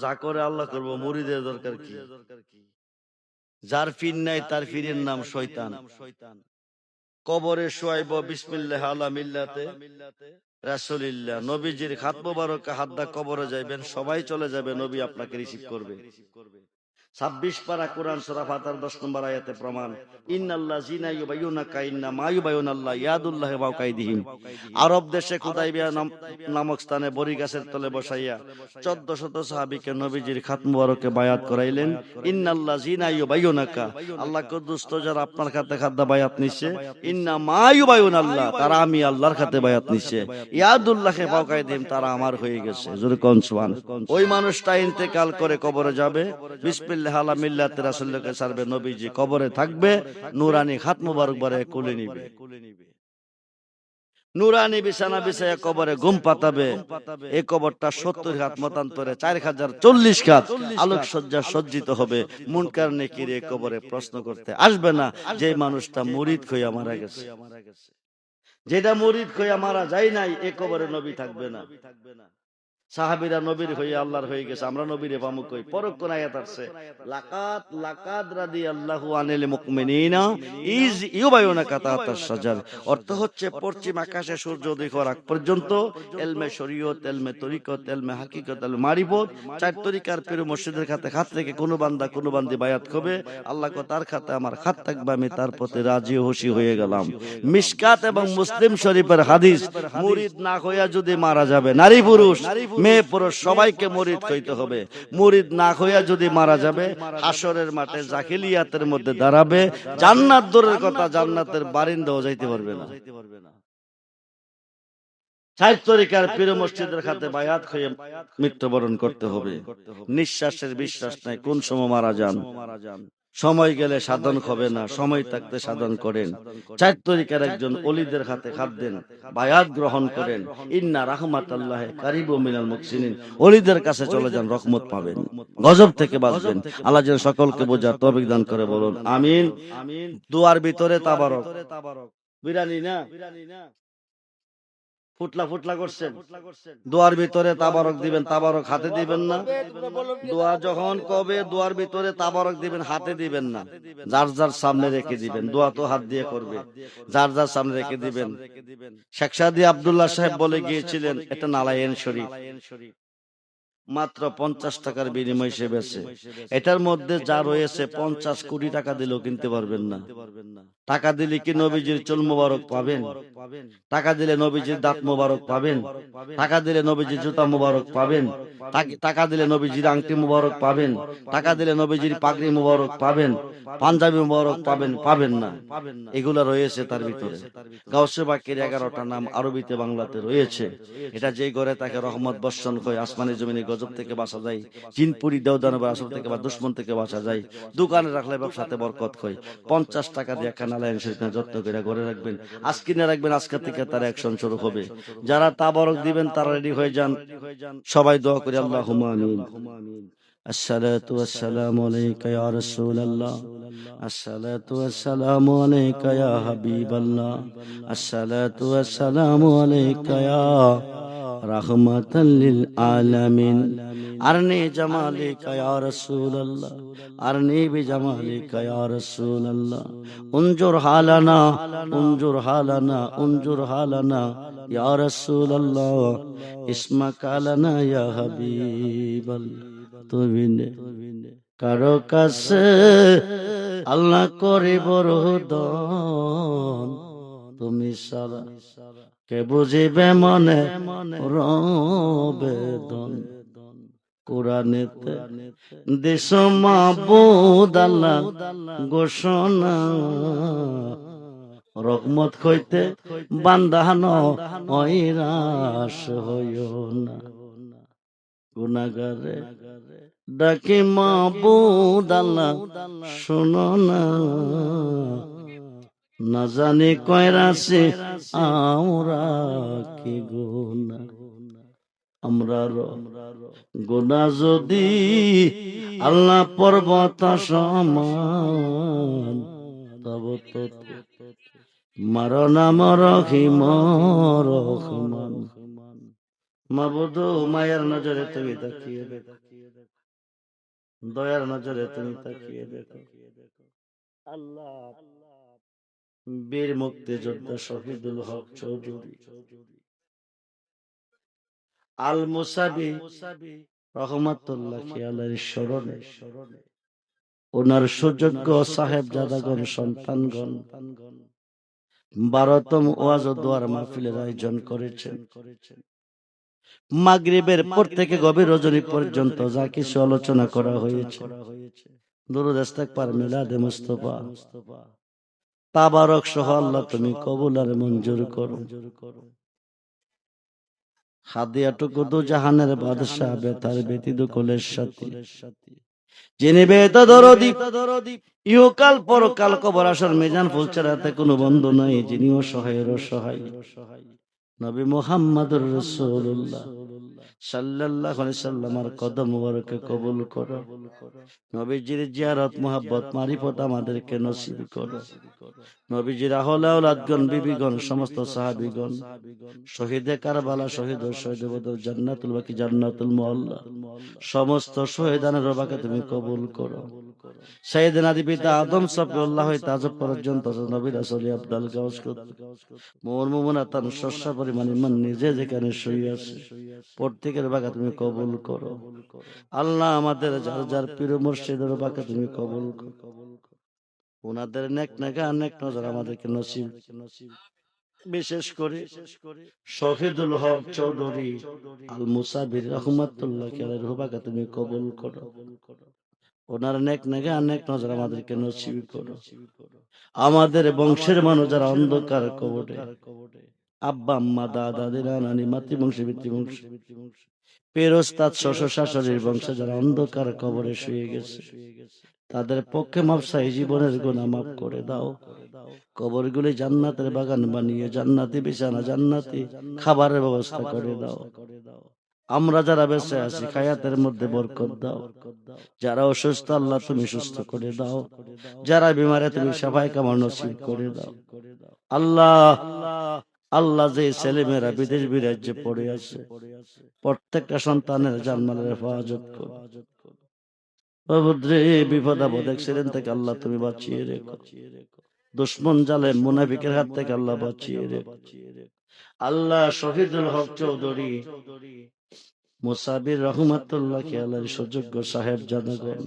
যা করে আল্লাহ করবো, মুরিদের দরকার কি? যার পীর নাই তার পীরের নাম শয়তান। কবরে শোয়াইব বিসমিল্লাহ আলা মিল্লাতে রাসূলিল্লাহ। নবীজির হাত মোবারকে হাত দা কবরে যাইবেন, সবাই চলে যাবে, নবী আপনাকে রিসিভ করবে। 26 পারা কোরআন সূরা ফাতিহার 10 নম্বর আয়াতে প্রমাণ, ইন্নাল্লাযিনা ইউবাইয়ুনাকা ইন্নামা ইউবাইয়ুনাল্লাহ ইয়াদুল্লাহি ফাওকা আইদিহিম। আরব দেশে খুদাইবিয়া নামক স্থানে বড়ি গাছের তলে বসাইয়া 1400 সাহাবীকে নবীজির খাত মুবারকে বায়াত করাইলেন। ইন্নাল্লাযিনা ইউবাইয়ুনাকা, আল্লাহ কদ্দুস্ত যারা আপনার খাতে খাদ্দা বায়াত নিচ্ছে, ইন্নামা ইউবাইয়ুনাল্লাহ, তারা আমি আল্লাহর খাতে বায়াত নিচ্ছে, ইয়াদুল্লাহি ফাওকা আইদিহিম, তারা আমার হয়ে গেছে। জোরে কোন সুবহান। ওই মানুষটা ইন্তেকাল করে কবরে যাবে, বিসমিল্লাহ আলা মিল্লাতে রাসূলকে ছাড়বে, নবীজি কবরে থাকবে, নূরানি হাত মোবারক বারে কোলে নিবে, নূরানি বিছানা বিছায়া কবরে ঘুম পাতাবে। এই কবরটা 70 হাত মতান্তরে 4040 হাত আলোক সজ্জা সজ্জিত হবে। মুনকার নেকির এই কবরে প্রশ্ন করতে আসবে না। যে মানুষটা মুরিদ হইয়া মারা গেছে, যেটা মুরিদ হইয়া মারা যায় নাই, এই কবরে নবী থাকবে না। সাহাবীরা নবীর হয়ে আল্লাহর হয়ে গেছে, আমরা নবীরে পামু কই? পরক্ষণ আয়াত আছে, লাকাত লাকাদ রাদিয়াল্লাহু আনিল মুমিনিনা ইজ ইউবাইউনাকা তাহতাশ শাজার। অর্থ হচ্ছে পশ্চিম আকাশে সূর্য উদয় হওয়ার আগ পর্যন্ত ইলমে শরীয়ত, ইলমে তরিকত, ইলমে হাকিকত, ইলমে মারিফত, চার তরিকার পীর মুর্শিদের খাতে হাত রেখে কোন বান্দা কোন বান্দি বায়াত হবে, আল্লাহ কো তার খাতে আমার হাত থাকবে, আমি তার প্রতি রাজি ও খুশি হয়ে গেলাম। মিশকাত এবং মুসলিম শরীফের হাদিস, মুরিদ না হইয়া যদি মারা যাবে, নারী পুরুষ মেয়ে পুরুষ সবাইকে মুরিদ হইতে হবে। মুরিদ না হইয়া যদি মারা যাবে, হাসরের মাঠে জাহিলিয়াতের মধ্যে দাঁড়াবে, জান্নাত দূরের কথা, জান্নাতের বারিন্দাও যাইতে পারবে না। চার তরিকার পীর মসজিদের খাতে বায়াত হয়ে মৃত্যুবরণ করতে হবে। নিঃশ্বাসের বিশ্বাস নাই কোন সময় মারা যান। সময় গেলে সাধন হবে না, সময় থাকতে সাধন করেন। চার তরিকার একজন ওলিদের হাতে হাত দেন, বায়াত গ্রহণ করেন। ইন্না রাহমাতাল্লাহি কারিবু মিনাল মুহসিনিন, ওলিদের কাছে চলে যান, রহমত পাবেন, গজব থেকে বাঁচবেন। আল্লাহ যেন সকলকে বোঝার তৌফিক দান করে, বলুন আমিন। দুয়ার ভিতরে তাবারক, বিরানি না ফুটলা ফুটলা করছেন, দোয়ার ভিতরে তাবারক দিবেন, তাবারক হাতে দিবেন না। দোয়া যখন কবে দোয়ার ভিতরে তাবারক দিবেন, হাতে দিবেন না, যার যার সামনে রেখে দিবেন। দোয়া তো হাত দিয়ে করবে, যার যার সামনে রেখে দিবেন। শেখ সাদি আব্দুল্লাহ সাহেব বলে গিয়েছিলেন, এটা নালায়েন শরীফ, মাত্র 50 টাকার বিনিময় সে বেচে। এটার মধ্যে যা রয়েছে 50 কোটি টাকা দিলেও কিনতে পারবেন না। টাকা দিলে কি নবীজির চুল মোবারক পাবেন? টাকা দিলে নবীজির দাঁত মোবারক পাবেন? টাকা দিলে নবীজির জুতা মোবারক পাবেন? টাকা দিলে নবীজির আংটি মোবারক পাবেন? টাকা দিলে নবীজির পাগড়ি মোবারক পাবেন? পাঞ্জাবি মোবারক পাবেন? পাবেন না। এগুলা রয়েছে তার ভিতরে। গাউসে বাকের 11টা নাম আরবিতে বাংলাতে রয়েছে। এটা যে ঘরে তাকে রহমত বর্ষণ হয়, আসমানি জমিনে গজব থেকে বাঁচা যায়, জিনপুরি দেওদানবের আসর থেকে বা দুশ্মন থেকে বাঁচা যায়, দোকানে রাখলে ব্যবসাতে বরকত হয়। 50 টাকা দিয়ে একটা নালায়েন শরীফ যত্ন করে ঘরে রাখবেন, আজ কিনে রাখবেন, আজকে থেকে তার অ্যাকশন শুরু হবে। যারা তাবারক দিবেন তারা রেডি হয়ে যান, সবাই দোয়া করি আল্লাহুম্মা আমিন। আসসালাতু ওয়াসসালামু আলাইকা ইয়া রাসূলুল্লাহ, আসসালাতু ওয়াসসালামু আলাইকা ইয়া হাবিবাল্লাহ, আসসালাতু ওয়াসসালামু আলাইকা ইয়া রাহমাতাল লিল আলামিন। আরনি জামালিকা ইয়া রাসূলুল্লাহ, আরনি বিজামালিকা ইয়া রাসূলুল্লাহ, উনজুর হালানা, উনজুর হালানা, উনজুর হালানা ইয়া রাসূলুল্লাহ, ইসমাকা লানা ইয়া হাবিবাল্লাহ। তুমি কারো কাছে আল্লাহ করে বড় দন, তুমি সারা কে বুঝিবে মনে রবেদন। কোরআনেতে দেশ মাবুদ আল্লাহ ঘোষণা, রহমত হইতে বান্দান হইরাস হইও না। গুনাহগারে ডাকি মাবুদ আল্লাহ শোনো না, না জানি কয়রাছে আমরা কি গুনাহ। আমরা গুনাহ যদি আল্লাহ পর্বত সমান, তব তো মারনাম রহিম রহমান। মাবুদ মায়ের নজরে তুমি তাকিয়ে দেখো, দয়ার নজরে তুমি তাকিয়ে দেখো। আল্লাহ, বীর মুক্তিযোদ্ধা শহীদুল হক চৌধুরী আল মুসাবি রহমাতুল্লাহ আলাইহির স্মরণে ওনার সুযোগ্য সাহেবজাদাগণ সন্তানগণ 12তম ওয়াজ ও দোয়ার মাহফিলের আয়োজন করেছেন। মাগরিবের পর থেকে গভীর রজনী পর্যন্ত যা কিছু আলোচনা করা হয়েছে, দুরূদ ইস্তেগফার মিলাদে মুস্তাফা তাবারক সহ আল্লাহ তুমি কবুল আর মঞ্জুর করো। হাদিয়াটুকু দু জাহানের বাদশাহ বেতার ব্যতীত কোলের সাথী, যিনি বেতা দরদি ইহকাল পরকাল কবর আসর মিজান ফুলচারাতে কোনো বন্ধু নাই, যিনি অসহায়ের অসহায় নবী মুহাম্মদুর রাসূলুল্লাহ সাল্লাল্লাহু আলাইহি সাল্লামের কদম মুবারকে কবুল করো। নবীজির জিয়ারত মুহাব্বত মারিফত আমাদেরকে নসিব করো। নবীজির আহলে আওলাদগণ বিবিগণ সমস্ত সাহাবীগণ শহীদে কারবালা শহীদ ও শহীদ বদর জান্নাতুল বাকি জান্নাতুল মুআল্লা সমস্ত শহীদানের রবাকে তুমি কবুল করো। সাইয়েদনা আদি পিতা আদম সাফিউল্লাহ হইতে আজ পর্যন্ত নবী রাসূল আব্দুল গাউস মুমিনাতান শস্য পরিমাণ ইমান নিজে যেখানে শুয়ে আছে প্রত্যেকের বাকা তুমি কবুল করো। আল্লাহ আমাদের যার যার পীর মুর্শিদের বাকা তুমি কবুল করো। ওনাদের নেক নেগা নেক নজর আমাদেরকে নসিব, বিশেষ করে শহীদুল হক চৌধুরী আল মুসাবির রহমাতুল্লাহ আলাইহির রূহবাকা তুমি কবুল করো। ওনার নেক নেগা নেক নজর আমাদেরকে নসিব করো। আমাদের বংশের মানুষ যারা অন্ধকার কবরে, আব্বা আম্মা দাদা দিদা নানি মাতৃবংশী পিতৃবংশী পেরোস্তাদ শ্বশুর শাশুড়ির বংশে যারা অন্ধকার কবরে শুয়ে গেছে, তাদের পক্ষে মাফসাই জীবনের গুনাহ মাফ করে দাও। কবরগুলি জান্নাতের বাগান বানিয়ে জান্নাতি বিছানা জান্নাতি খাবারের ব্যবস্থা করে দাও। আমরা যারা বেঁচে আছি হায়াতের মধ্যে বরকত দাও। যারা অসুস্থ আল্লাহ তুমি সুস্থ করে দাও। যারা বিমারে তুমি সাফায়ে কামাল নসিব করে দাও। আল্লাহ আল্লাহ যে ছেলেমেয়েরা বিদেশ বিরাজ্যে পড়ে আছে প্রত্যেকটা সন্তানের জানমালের হেফাজত করো। বিপদ আপদ অ্যাক্সিডেন্ট থেকে আল্লাহ তুমি বাঁচিয়ে রেখো। দুশমন জালেম মুনাফিকের হাত থেকে আল্লাহ বাঁচিয়ে রেখো। আল্লাহ শহীদুল হক চৌধুরী মুসাবির রহমাতুল্লাহ আলাইহির সুযোগ্য সাহেবজাদাগণ,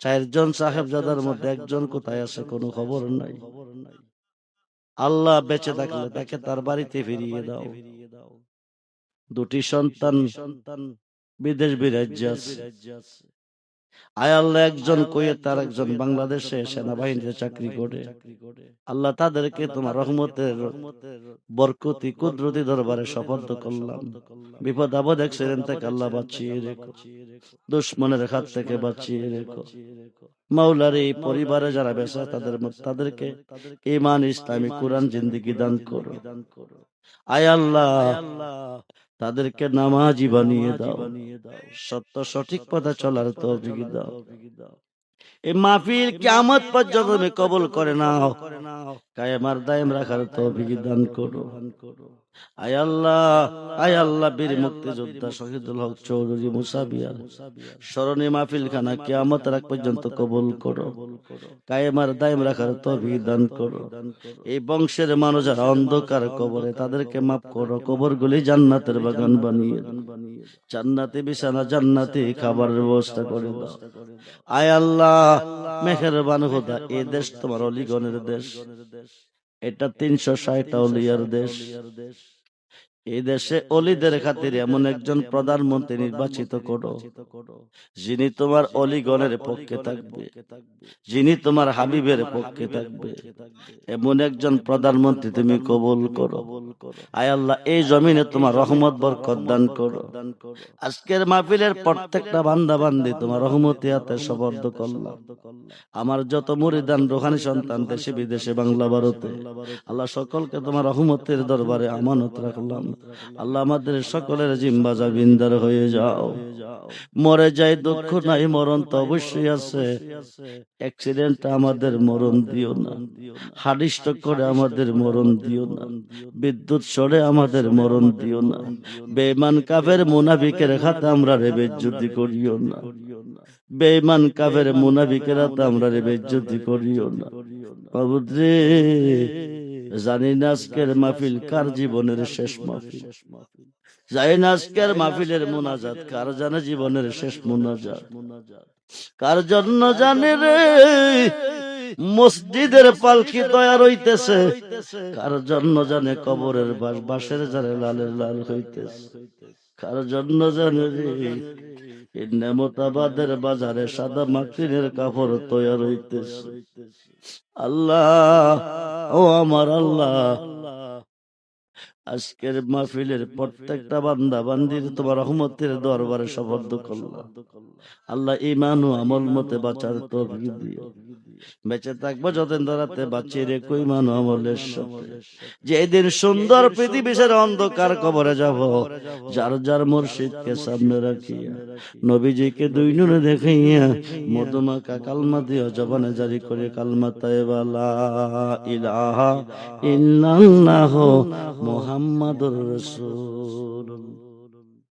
4 জন সাহেবজাদার মধ্যে একজন কোথায় আছে কোনো খবর নাই। আল্লাহ বেঁচে থাকলে তাকে তার বাড়িতে ফিরিয়ে দাও। 2টি সন্তান বিদেশ বিরাজ্যে আছে। আয় আল্লাহ, একজন কুয়েত আর একজন বাংলাদেশে সেনাবাহিনীতে চাকরি করে। আল্লাহ তাদেরকে তোমার রহমতের বরকতি কুদরতি দরবারে সুপুর্দ করলাম। বিপদ আপদ অ্যাক্সিডেন্ট থেকে আল্লাহ বাঁচিয়ে রেখো। দুশমনের হাত থেকে বাঁচিয়ে রেখো। মাওলার এই পরিবারে যারা বেঁচে তাদেরকে ঈমান ইসলামী কোরআন জিন্দেগি দান করো। আয় আল্লাহ তাদেরকে নামাজি বানিয়ে দাও। সত্য সঠিক পথে চলার তৌফিক দাও। এই মাহফিল কিয়ামত পর্যন্ত তুমি কবুল করে নাও। কায়েম আর দায়েম রাখার তৌফিক দান করো। আয় আল্লাহ বীর মুক্তিযোদ্ধা শহীদুল হক চৌধুরী মুসাবিয়ার স্মরণে মাহফিল খানা কিয়ামত রাখ পর্যন্ত কবুল করো। কায়েম আর দায়েম রাখার তৌফিক দান করো। এই বংশের মানুষ যারা অন্ধকার কবরে তাদেরকে মাফ করো। কবরগুলি জান্নাতের বাগান বানিয়ে জান্নাতি বিছানা জান্নাতি খাবারের ব্যবস্থা করে দাও। আয় আল্লাহ মেহেরবান খোদা, এই দেশ তোমার অলিগণের দেশ। এটা 360টা অলিয়ার দেশ। এই দেশে অলিদের খাতিরে এমন একজন প্রধানমন্ত্রী নির্বাচিত করো, যিনি তোমার অলিগণের পক্ষে থাকবে, যিনি তোমার হাবিবের পক্ষে থাকবে। এমন একজন প্রধানমন্ত্রী তুমি কবুল করো। আয় আল্লাহ এই জমিনে তোমার রহমত বরকত দান করো। আজকের মাহফিলের প্রত্যেকটা বান্দা বান্দি তোমার রহমতি হাতে সুপর্দ করলাম। আমার যত মুরিদান রুহানি সন্তান দেশে বিদেশে বাংলা ভারতে, আল্লাহ সকলকে তোমার রহমতের দরবারে আমানত রাখলাম। আল্লাহ আমাদের সকলের জিম্বা জামিনদার হয়ে যাও। মরে যাই দুঃখ নাই, মরণ তো অবশ্যই আছে। অ্যাক্সিডেন্ট আমাদের মরণ দিও না, হার্ট স্ট্রোক করে আমাদের মরণ দিও না, বিদ্যুৎ সরে আমাদের মরণ দিও না, বেঈমান কাফের মুনাফিকের হাতে আমরা রে বেইজ্জতি করিও না, বেঈমান কাফের মুনাফিকের হাতে আমরা রে বেইজ্জতি করিও না। মাবুদ রে, জানি না আজকের মাহফিল কার জীবনের শেষ মাহফিল, জানি না আজকের মাহফিলের মুনাজাত কার জানে জীবনের শেষ মুনাজাত, কার জন্য জানে রে মসজিদের পালকি তৈরি হইতেছে, কার জন্য জানে কবরের বাঁশের জারে লালের লাল হইতেছে, কার জন্য জানে রে নেমতাবাদের বাজারে সাদা মাকড়িনের কাপড় তৈরি হইতেছে। আল্লাহ, ও আমার আল্লাহ, আজকের মাহফিলের প্রত্যেকটা বান্দা বান্দির তোমার রহমতের দরবারে সুপর্দ করলাম। আল্লাহ ঈমান ও আমল মতে বাঁচার তৌফিক দিও। বেঁচে থাকবো যতদিন ধরাতে বাঁচিয়ে রেখো ঈমান ও আমলের সাথে। যেদিন সুন্দর পৃথিবীর অন্ধকার কবরে যাব, যার যার মুর্শিদকে সামনে রাখিয়া নবীজিকে দুই নূরে দেখাইয়া মধুমাখা কালমা দিও জবানে জারি করে কালমা তাইবা লা ইলাহা ইল্লাল্লাহ মুহাম্মাদুর রাসূলুল্লাহ।